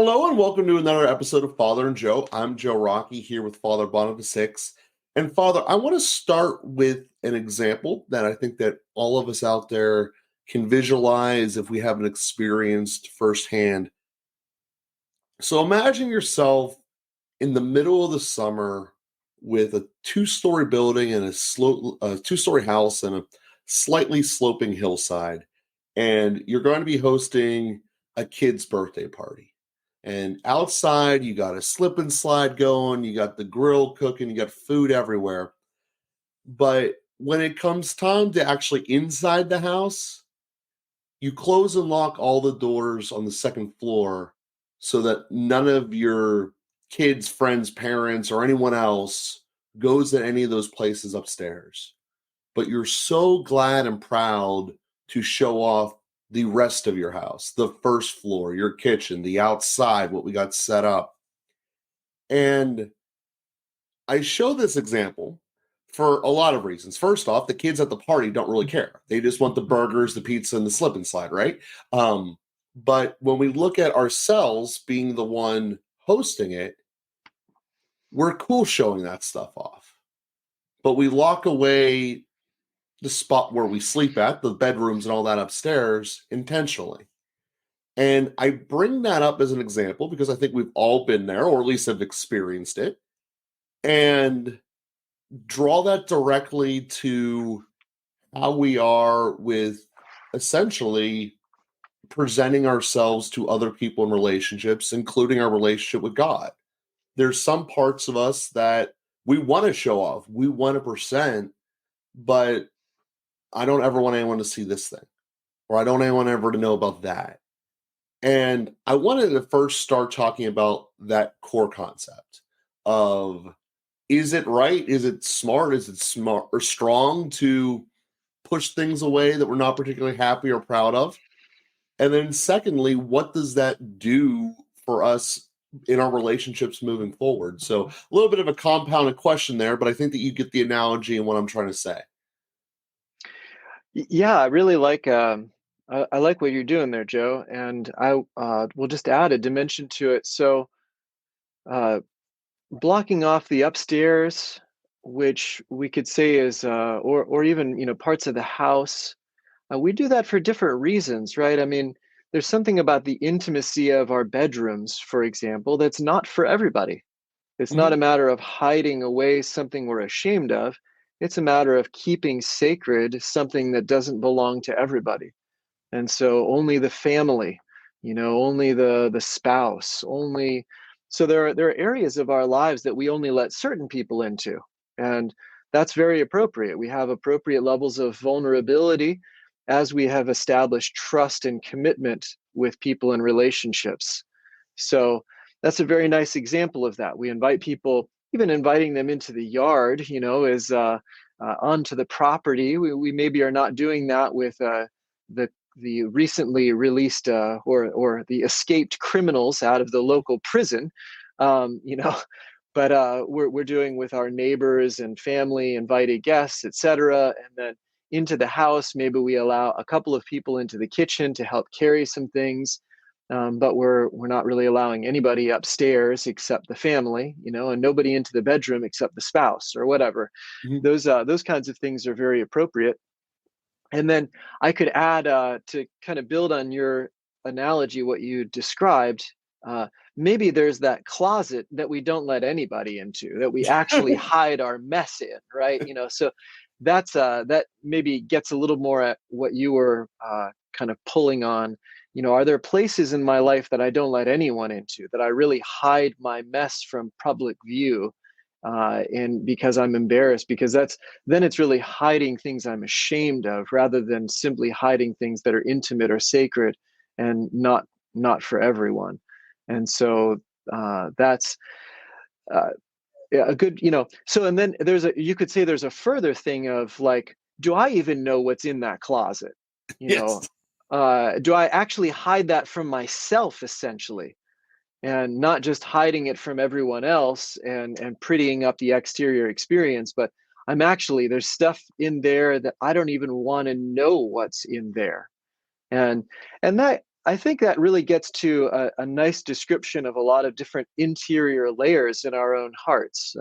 Hello and welcome to another episode of Father and Joe. I'm Joe Rocky here with Father Boniface Six. And Father, I want to start with an example that I think that all of us out there can visualize if we haven't experienced firsthand. So imagine yourself in the middle of the summer with a two-story building and a two-story house and a slightly sloping hillside, and you're going to be hosting a kid's birthday party. And outside, you got a slip and slide going, you got the grill cooking, you got food everywhere. But when it comes time to actually inside the house, you close and lock all the doors on the second floor so that none of your kids, friends, parents, or anyone else goes to any of those places upstairs. But you're so glad and proud to show off the rest of your house, the first floor, your kitchen, the outside, what we got set up. And I show this example for a lot of reasons. First off, the kids at the party don't really care. They just want the burgers, the pizza, and the slip and slide, right? But when we look at ourselves being the one hosting it, we're cool showing that stuff off. But we lock away the spot where we sleep at, the bedrooms and all that upstairs intentionally. And I bring that up as an example because I think we've all been there, or at least have experienced it, and draw that directly to how we are with essentially presenting ourselves to other people in relationships, including our relationship with God. There's some parts of us that we want to show off, we want to present, but I don't ever want anyone to see this thing, or I don't want anyone ever to know about that. And I wanted to first start talking about that core concept of, is it right? Is it smart? Is it smart or strong to push things away that we're not particularly happy or proud of? And then secondly, what does that do for us in our relationships moving forward? So a little bit of a compounded question there, but I think that you get the analogy and what I'm trying to say. Yeah, I really like I like what you're doing there, Joe, and I will just add a dimension to it. So, uh, blocking off the upstairs, which we could say is, or even parts of the house, we do that for different reasons, right? I mean, there's something about the intimacy of our bedrooms, for example, that's not for everybody. It's not a Mhm. matter of hiding away something we're ashamed of. It's a matter of keeping sacred something that doesn't belong to everybody. And so only the family, only the spouse, only so there are areas of our lives that we only let certain people into. And that's very appropriate. We have appropriate levels of vulnerability as we have established trust and commitment with people in relationships. So that's a very nice example of that. We invite people, even inviting them into the yard, is onto the property. We maybe are not doing that with the the recently released or the escaped criminals out of the local prison, you know. But we're doing with our neighbors and family, invited guests, etc. And then into the house, maybe we allow a couple of people into the kitchen to help carry some things, but we're not really allowing anybody upstairs except the family, and nobody into the bedroom except the spouse or whatever. Mhm. Those kinds of things are very appropriate. And then I could add to kind of build on your analogy, what you described. Maybe there's that closet that we don't let anybody into, that we actually hide our mess in, right? So that maybe gets a little more at what you were kind of pulling on. Are there places in my life that I don't let anyone into, that I really hide my mess from public view? And because I'm embarrassed, because then it's really hiding things I'm ashamed of rather than simply hiding things that are intimate or sacred and not for everyone. And so that's uh, yeah, a good, so, and then you could say there's a further thing of like, do I even know what's in that closet? You know, Yes. do I actually hide that from myself essentially? And not just hiding it from everyone else and prettying up the exterior experience, but there's stuff in there that I don't even want to know what's in there. And and that I think that really gets to a nice description of a lot of different interior layers in our own hearts.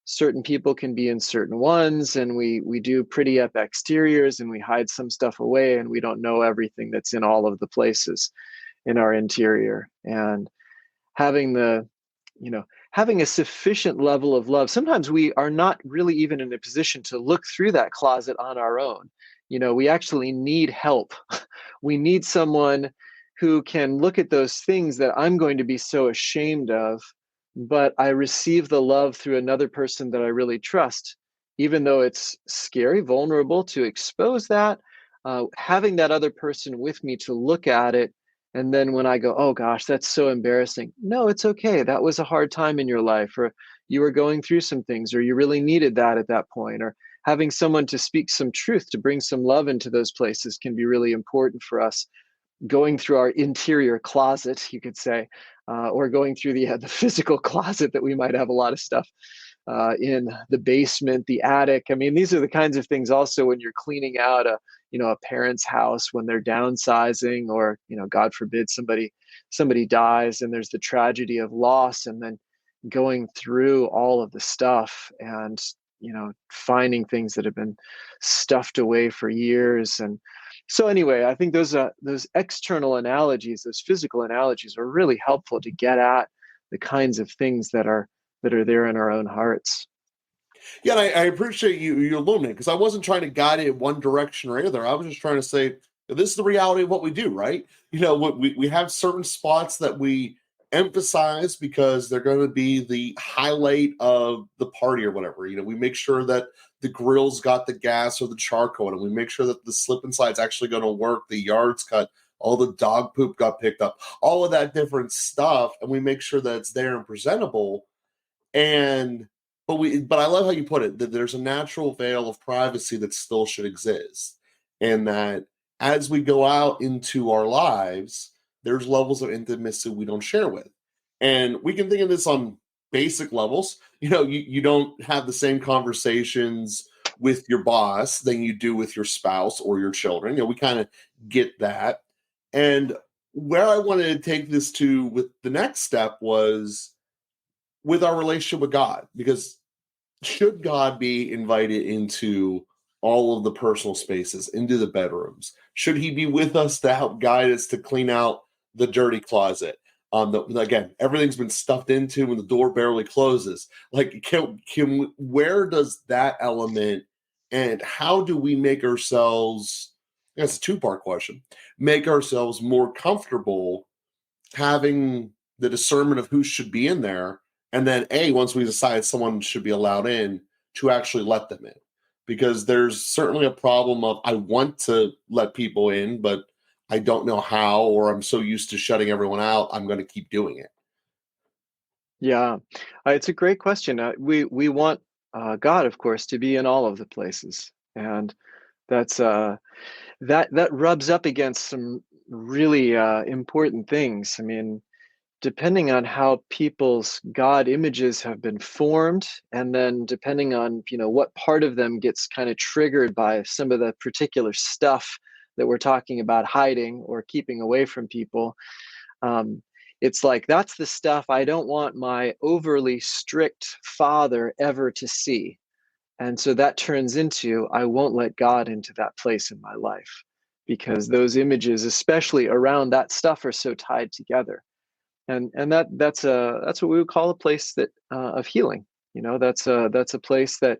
Certain people can be in certain ones, and we do pretty up exteriors, and we hide some stuff away, and we don't know everything that's in all of the places in our interior. And having the you know having a sufficient level of love, sometimes we are not really even in a position to look through that closet on our own. We actually need help. We need someone who can look at those things that I'm going to be so ashamed of, but I receive the love through another person that I really trust, even though it's scary, vulnerable to expose that. Having that other person with me to look at it, and then when I go, oh gosh, that's so embarrassing. No, it's okay. That was a hard time in your life, or you were going through some things, or you really needed that at that point, or having someone to speak some truth, to bring some love into those places can be really important for us going through our interior closet, you could say, or going through the physical closet that we might have a lot of stuff in the basement, the attic. I mean, these are the kinds of things also when you're cleaning out a parent's house when they're downsizing, or God forbid somebody dies, and there's the tragedy of loss, and then going through all of the stuff and finding things that have been stuffed away for years. And so anyway, I think those external analogies, those physical analogies, are really helpful to get at the kinds of things that are there in our own hearts. Yeah, and I appreciate you illuminating, because I wasn't trying to guide it in one direction or other. I was just trying to say this is the reality of what we do, right? We have certain spots that we emphasize because they're going to be the highlight of the party or whatever. We make sure that the grill's got the gas or the charcoal, and we make sure that the slip and slide's actually going to work, the yard's cut, all the dog poop got picked up, all of that different stuff, and we make sure that it's there and presentable. And but I love how you put it, that there's a natural veil of privacy that still should exist. And that as we go out into our lives, there's levels of intimacy we don't share with. And we can think of this on basic levels. You don't have the same conversations with your boss than you do with your spouse or your children. We kind of get that. And where I wanted to take this to with the next step was with our relationship with God, because should God be invited into all of the personal spaces, into the bedrooms? Should he be with us to help guide us to clean out the dirty closet? Again, everything's been stuffed into and the door barely closes. Like, where does that element, and how do we make ourselves, that's a two-part question, make ourselves more comfortable having the discernment of who should be in there, and then once we decide someone should be allowed in, to actually let them in, because there's certainly a problem of I want to let people in, but I don't know how, or I'm so used to shutting everyone out, I'm going to keep doing it. Yeah, it's a great question. We want God, of course, to be in all of the places, and that's that rubs up against some really important things. I mean, depending on how people's God images have been formed, and then depending on what part of them gets kind of triggered by some of the particular stuff that we're talking about hiding or keeping away from people. um, it's like that's the stuff I don't want my overly strict father ever to see. And so that turns into, I won't let God into that place in my life, because those images, especially around that stuff, are so tied together. And that's what we would call a place that of healing. That's a place that,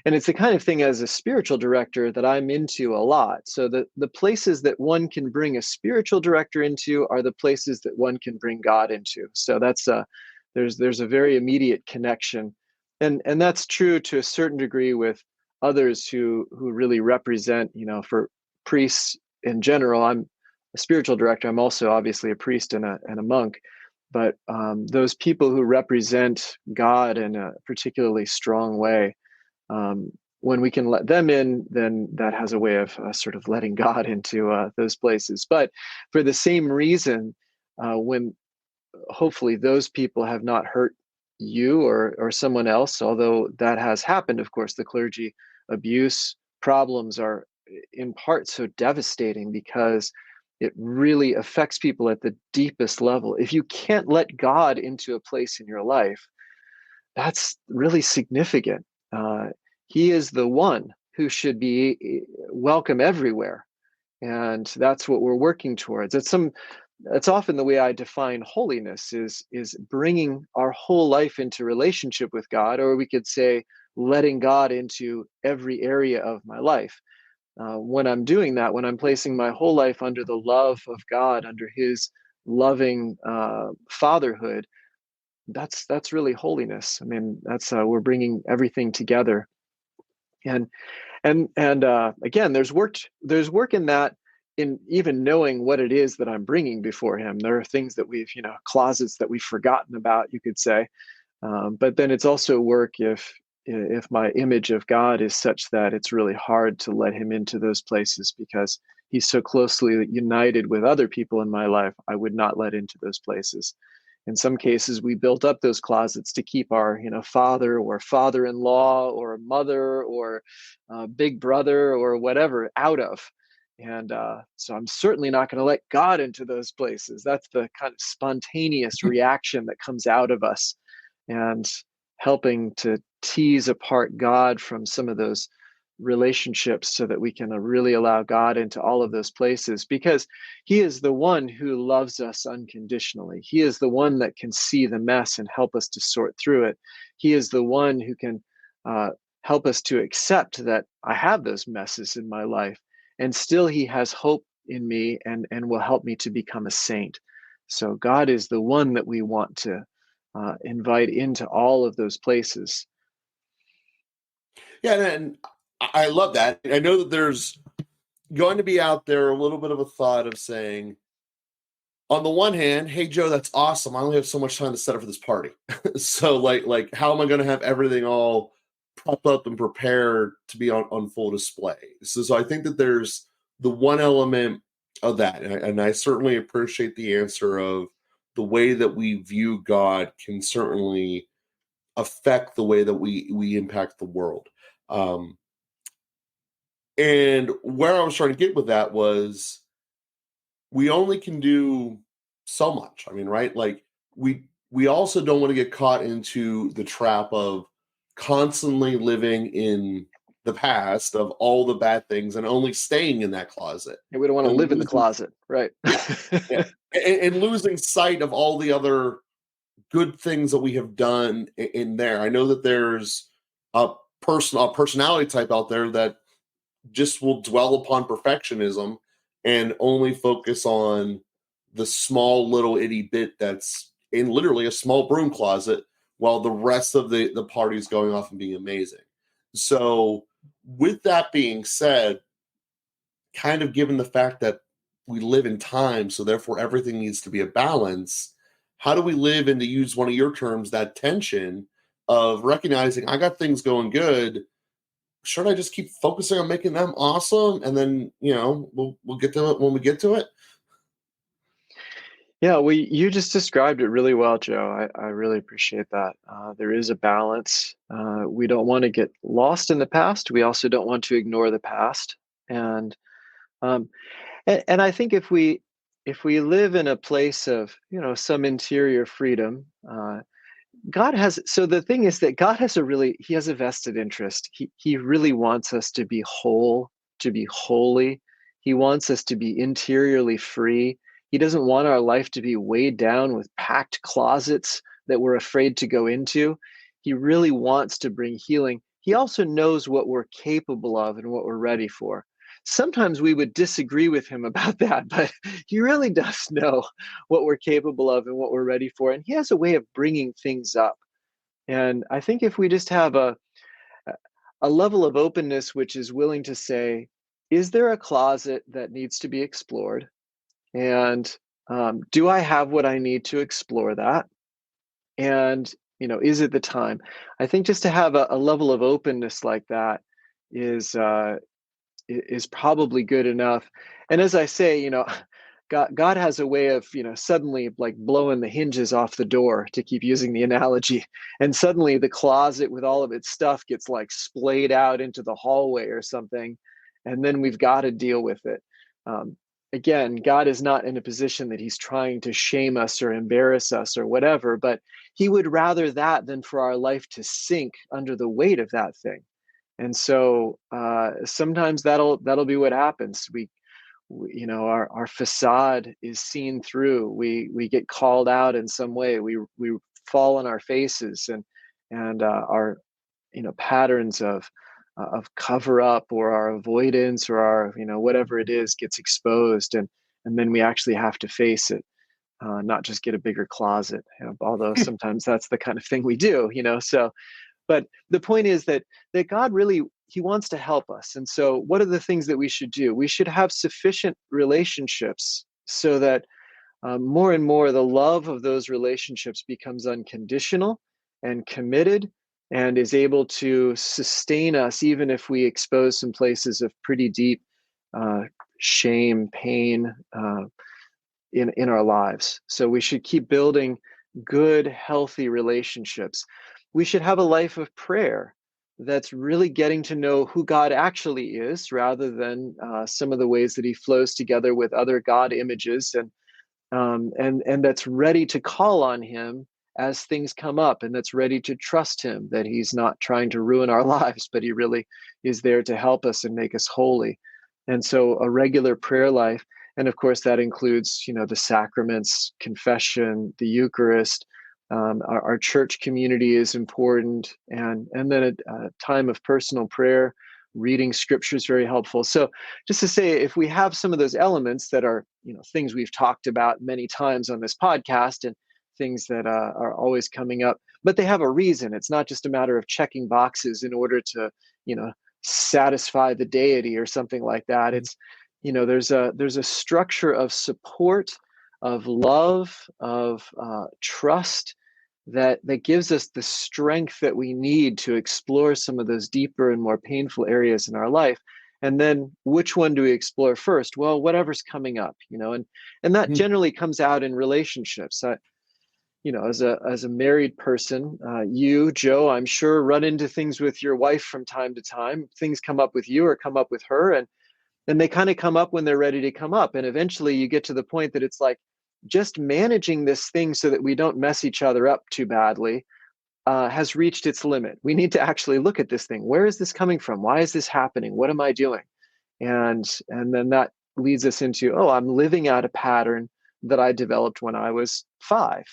and it's the kind of thing as a spiritual director that I'm into a lot. So the places that one can bring a spiritual director into are the places that one can bring God into. So that's there's a very immediate connection, and that's true to a certain degree with others who really represent, for priests in general. I'm a spiritual director. I'm also obviously a priest and a monk, but those people who represent God in a particularly strong way, um, when we can let them in, then that has a way of sort of letting God into those places. But for the same reason, when hopefully those people have not hurt you or someone else, although that has happened, of course, the clergy abuse problems are in part so devastating because it really affects people at the deepest level. If you can't let God into a place in your life, that's really significant. Uh, he is the one who should be welcome everywhere, and that's what we're working towards. That's often the way I define holiness is bringing our whole life into relationship with God, or we could say letting God into every area of my life. When I'm doing that, when I'm placing my whole life under the love of God, under His loving fatherhood, that's really holiness. I mean, that's we're bringing everything together, and again, there's work in that, in even knowing what it is that I'm bringing before Him. There are things that we've, closets that we've forgotten about, you could say. But then it's also work if my image of God is such that it's really hard to let Him into those places because He's so closely united with other people in my life. I would not let into those places. In some cases, we built up those closets to keep our, father or father-in-law or mother or big brother or whatever out of. And so I'm certainly not going to let God into those places. That's the kind of spontaneous reaction that comes out of us, and helping to tease apart God from some of those relationships so that we can really allow God into all of those places, because He is the one who loves us unconditionally. He is the one that can see the mess and help us to sort through it. He is the one who can uh, help us to accept that I have those messes in my life, and still He has hope in me and will help me to become a saint. So God is the one that we want to invite into all of those places. Yeah, and I love that. I know that there's going to be out there a little bit of a thought of saying, on the one hand, hey Joe, that's awesome. I only have so much time to set up for this party. So like how am I going to have everything all propped up and prepared to be on full display? So I think that there's the one element of that, and I certainly appreciate the answer of the way that we view God can certainly affect the way that we impact the world. Um, and where I was trying to get with that was we only can do so much. I mean, right? Like we also don't want to get caught into the trap of constantly living in the past of all the bad things and only staying in that closet And we don't want to and live in the losing, closet, right? yeah, and losing sight of all the other good things that we have done in there. I know that there's a personality type out there that just will dwell upon perfectionism and only focus on the small little itty bit that's in literally a small broom closet while the rest of the party's going off and being amazing. So with that being said, kind of given the fact that we live in time, so therefore everything needs to be a balance, how do we live, and to use one of your terms, that tension of recognizing I got things going good, should I just keep focusing on making them awesome, and then we'll get to it when we get to it? Yeah, you just described it really well, Joe. I really appreciate that. There is a balance. We don't want to get lost in the past. We also don't want to ignore the past. And um, and I think if we live in a place of some interior freedom, God has. So the thing is that God has He has a vested interest. He really wants us to be whole, to be holy. He wants us to be interiorly free. He doesn't want our life to be weighed down with packed closets that we're afraid to go into. He really wants to bring healing. He also knows what we're capable of and what we're ready for. Sometimes we would disagree with him about that, but he really does know what we're capable of and what we're ready for. And he has a way of bringing things up. And I think if we just have a level of openness which is willing to say, is there a closet that needs to be explored? And do I have what I need to explore that? And is it the time? I think just to have a level of openness like that is is probably good enough. And as I say, God has a way of, suddenly like blowing the hinges off the door, to keep using the analogy. And suddenly the closet with all of its stuff gets like splayed out into the hallway or something. And then we've got to deal with it. Um, again, God is not in a position that he's trying to shame us or embarrass us or whatever, but he would rather that than for our life to sink under the weight of that thing. And so sometimes that'll be what happens. Our facade is seen through. We get called out in some way. We fall on our faces, and our patterns of cover up, or our avoidance, or our whatever it is, gets exposed, and then we actually have to face it, not just get a bigger closet. Although sometimes that's the kind of thing we do. So, but the point is that God really, he wants to help us. And so what are the things that we should do? We should have sufficient relationships so that more and more the love of those relationships becomes unconditional and committed, and is able to sustain us even if we expose some places of pretty deep shame, pain, in our lives. So we should keep building good, healthy relationships. We should have a life of prayer that's really getting to know who God actually is, rather than some of the ways that he flows together with other God images, and that's ready to call on him as things come up, and that's ready to trust him that he's not trying to ruin our lives, but he really is there to help us and make us holy. And so a regular prayer life, and of course that includes the sacraments, confession, the Eucharist. Our church community is important, and then a time of personal prayer. Reading scripture is very helpful. So just to say, if we have some of those elements that are things we've talked about many times on this podcast, and things that are always coming up, but they have a reason. It's not just a matter of checking boxes in order to satisfy the deity or something like that. It's there's a structure of support, of love, of trust, that gives us the strength that we need to explore some of those deeper and more painful areas in our life. And then which one do we explore first? Well, whatever's coming up, and that generally comes out in relationships. As a married person, you, Joe, I'm sure, run into things with your wife from time to time. Things come up with you or come up with her, and they kind of come up when they're ready to come up. And eventually you get to the point that it's like, just managing this thing so that we don't mess each other up too badly has reached its limit. We need to actually look at this thing. Where is this coming from? Why is this happening? What am I doing? And then that leads us into, I'm living out a pattern that I developed when I was 5,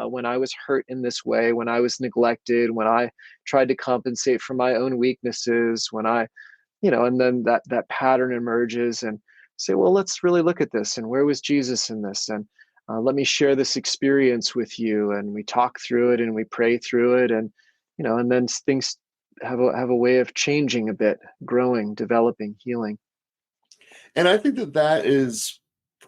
when I was hurt in this way, when I was neglected, when I tried to compensate for my own weaknesses, when and then that pattern emerges, and say, well, let's really look at this, and where was Jesus in this? And let me share this experience with you. And we talk through it, and we pray through it, and and then things have a way of changing a bit, growing, developing, healing. And I think that is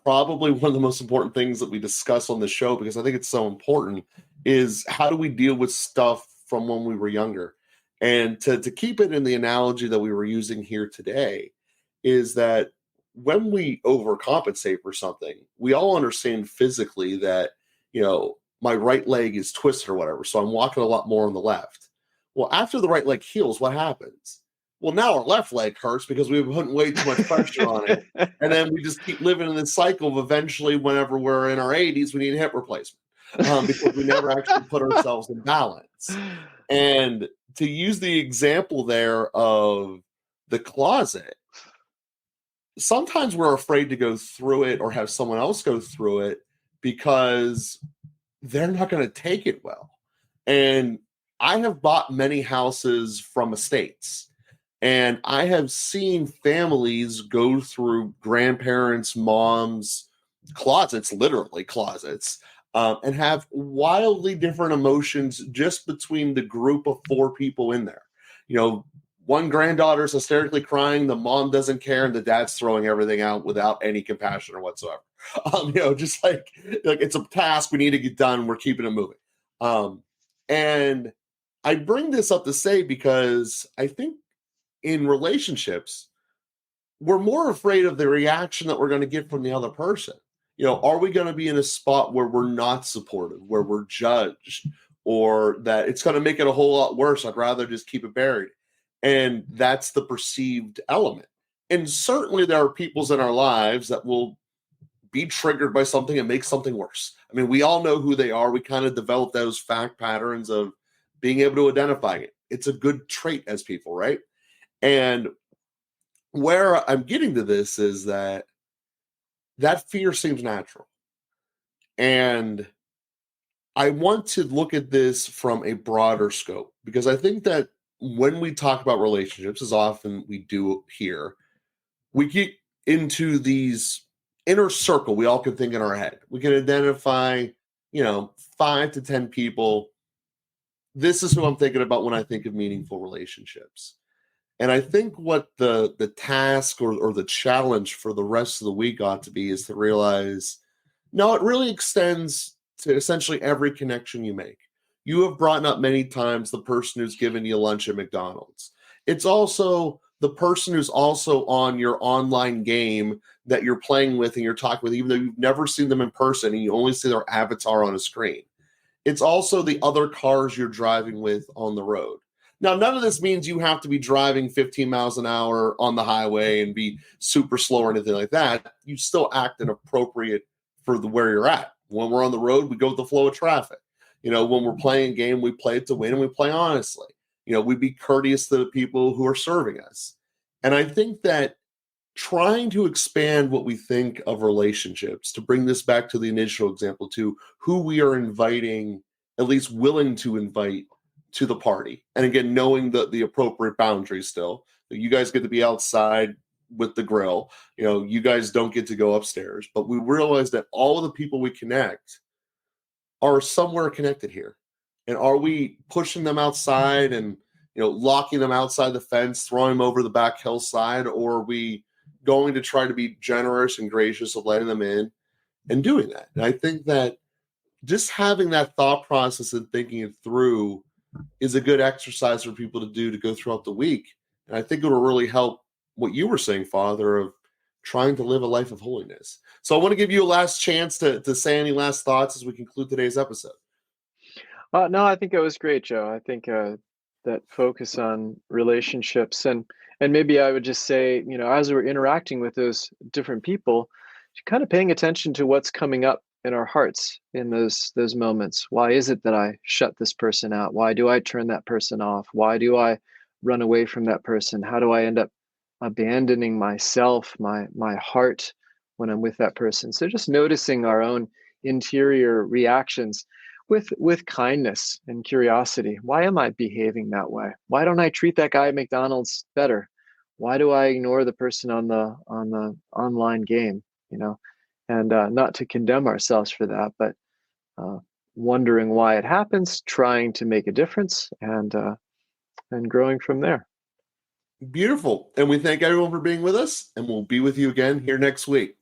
probably one of the most important things that we discuss on the show, because I think it's so important, is how do we deal with stuff from when we were younger? And to keep it in the analogy that we were using here today, is that when we overcompensate for something, we all understand physically that, my right leg is twisted or whatever, so I'm walking a lot more on the left. Well, after the right leg heals, what happens? Well, now our left leg hurts because we've been putting way too much pressure on it. And then we just keep living in this cycle of, eventually, whenever we're in our 80s, we need a hip replacement, because we never actually put ourselves in balance. And to use the example there of the closet, sometimes we're afraid to go through it or have someone else go through it because they're not going to take it well. And I have bought many houses from estates, and I have seen families go through grandparents, moms, closets, literally closets, and have wildly different emotions just between the group of 4 people in there. One granddaughter's hysterically crying, the mom doesn't care, and the dad's throwing everything out without any compassion or whatsoever. Just like it's a task we need to get done. We're keeping it moving. And I bring this up to say, because I think in relationships, we're more afraid of the reaction that we're going to get from the other person. Are we going to be in a spot where we're not supportive, where we're judged, or that it's going to make it a whole lot worse? I'd rather just keep it buried. And that's the perceived element. And certainly there are peoples in our lives that will be triggered by something and make something worse. I mean, we all know who they are. We kind of develop those fact patterns of being able to identify it. It's a good trait as people, right? And where I'm getting to this is that fear seems natural. And I want to look at this from a broader scope because I think that when we talk about relationships, as often we do here, we get into these inner circle we all can think in our head. We can identify, 5 to 10 people. This is who I'm thinking about when I think of meaningful relationships. And I think what the task or the challenge for the rest of the week ought to be is to realize, no, it really extends to essentially every connection you make. You have brought up many times the person who's given you lunch at McDonald's. It's also the person who's also on your online game that you're playing with and you're talking with, even though you've never seen them in person and you only see their avatar on a screen. It's also the other cars you're driving with on the road. Now, none of this means you have to be driving 15 miles an hour on the highway and be super slow or anything like that. You still act inappropriate for where you're at. When we're on the road, we go with the flow of traffic. When we're playing a game, we play it to win and we play honestly. We be courteous to the people who are serving us. And I think that trying to expand what we think of relationships, to bring this back to the initial example, to who we are inviting, at least willing to invite to the party. And again, knowing the appropriate boundaries still. You guys get to be outside with the grill. You guys don't get to go upstairs. But we realize that all of the people we connect are somewhere connected here. And are we pushing them outside and locking them outside the fence, throwing them over the back hillside, or are we going to try to be generous and gracious of letting them in and doing that? And I think that just having that thought process and thinking it through is a good exercise for people to do to go throughout the week. And I think it will really help what you were saying, Father, of trying to live a life of holiness. So I want to give you a last chance to say any last thoughts as we conclude today's episode. No, I think it was great, Joe. I think that focus on relationships and maybe I would just say, as we're interacting with those different people, kind of paying attention to what's coming up in our hearts in those moments. Why is it that I shut this person out? Why do I turn that person off? Why do I run away from that person? How do I end up abandoning myself, my heart when I'm with that person? So just noticing our own interior reactions with kindness and curiosity. Why am I behaving that way? Why don't I treat that guy at McDonald's better? Why do I ignore the person on the online game? And not to condemn ourselves for that, but wondering why it happens, trying to make a difference, and growing from there. Beautiful. And we thank everyone for being with us, and we'll be with you again here next week.